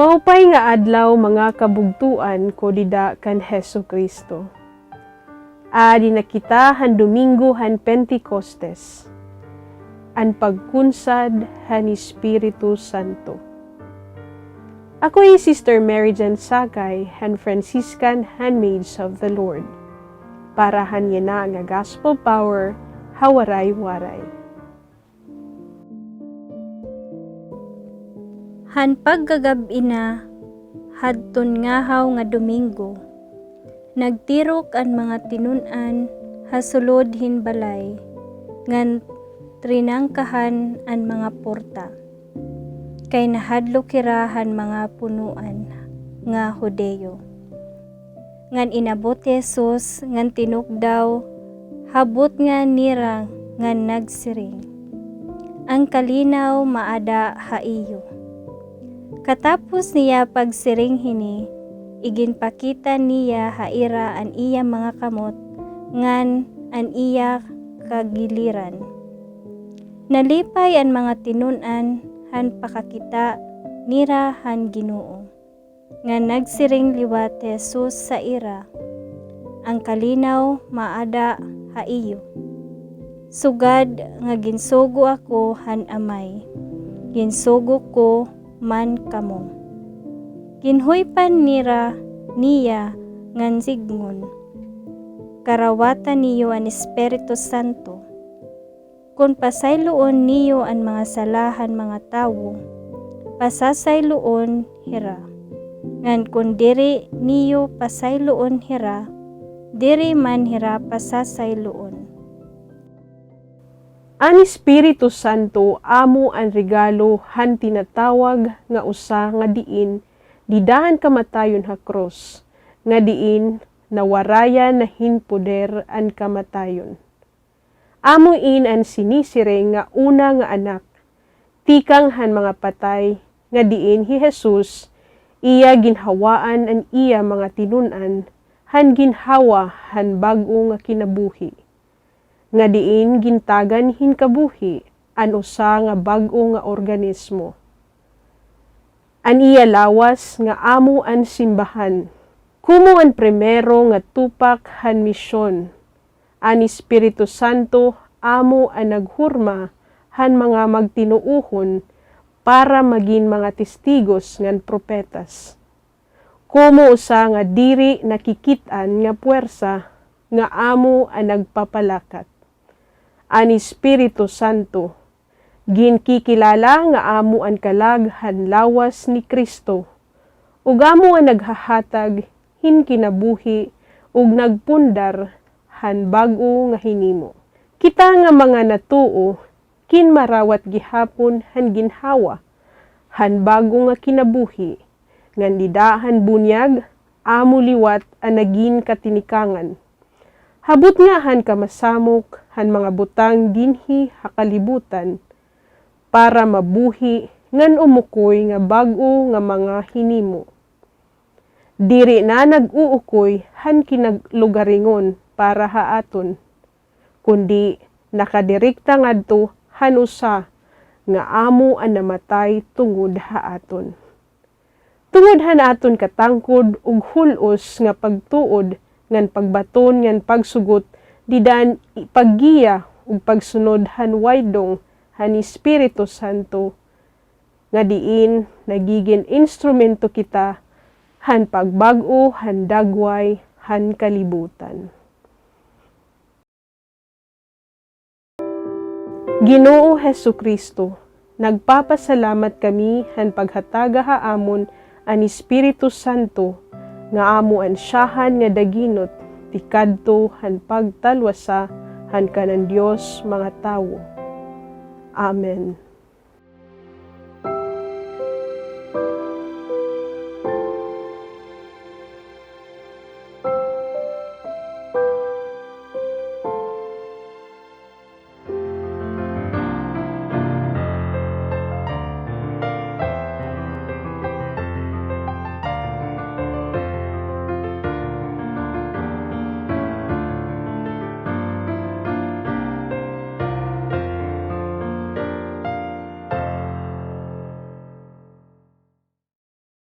Maupay nga adlaw mga kabugtuan ko dida kan Hesu Kristo. Adi na kita han Domingo han Pentecostes. An pagkunsad han Espiritu Santo. Ako ay Sister Mary Jan Sakay, han Franciscan Handmaids of the Lord. Para han yana nga gospel power, hawaray-waray. Han paggagabi na, hadton ngahaw nga Domingo, nagtirok ang mga tinunan hasulod hinbalay, ngan trinangkahan ang mga porta, kay nahadlo kirahan mga punuan nga Hudeo. Ngan inabot Jesus, ngan tinukdaw, habot nga nira ngan nagsiring. Ang kalinaw maada haiyo. Katapos niya pagsiring hini, iginpakita niya haira an iya mga kamot, ngan an iya kagiliran. Nalipay ang mga tinunan, han pakakita, nira han Ginoo. Ngan nagsiring liwat Jesus sa ira, ang kalinaw maada haiyo. Sugad nga ginsugo ako han amay, ginsugo ko man kamo. Ginhuypan nira niya ngan sigmon. Karawatan niyo ang Espiritu Santo. Kung pasayloon niyo ang mga salahan mga tawo, pasasayloon hira. Ngan kung diri niyo pasayloon hira, diri man hira pasasayloon. Ang Espiritu Santo amo ang regalo han tinatawag nga usa nga diin didahan kamatayon ha cross, nga diin nawarayan na hinpoder ang kamatayon. Amo in ang sinisireng nga una nga anak, tikang han mga patay, nga diin hi Jesus, iya ginhawaan ang iya mga tinunan, han ginhawa han bag-o nga kinabuhi. Nga diin gintagan hinkabuhi an usa nga bag-o nga organismo. An iya lawas nga amo an simbahan. Kumo ang primero nga tupak han misyon. An Espiritu Santo amo ang naghurma han mga magtinuuhon para maging mga testigos ngan propetas. Kumo usa nga diri nakikitaan nga puwersa nga amo ang nagpapalakat. An Espiritu Santo, ginkikilala nga amo ang kalaghan lawas ni Kristo, ug amo ang naghahatag hinkinabuhi ug nagpundar han bag-o nga hinimo. Kita nga mga natuo, kinmarawat gihapon han ginhawa, han bag-o nga kinabuhi, ngan didahan bunyag, amo liwat ang naging katinikangan. Habot nga han kamasamok, han mga butang dinhi hakalibutan, para mabuhi ngan umukoy nga bag-o nga mga hinimo. Diri na nag-uukoy han kinaglugaringon para haaton, kundi nakadirikta ngadto han usa nga amo ang namatay tungod haaton. Tungod han aton katangkod ug hulos nga pagtuod ngan pagbaton ngan pagsugot didan paggiya ug pagsunod han waydong han Espiritu Santo nga diin nagiging instrumento kita han pagbag-o han dagway han kalibutan. Ginoo Hesukristo, nagpapasalamat kami han paghataga haamon ang Espiritu Santo nga amo ansyahan nga daginot tikadto han pagtalwasa han kanan Dios mga tawo. Amen.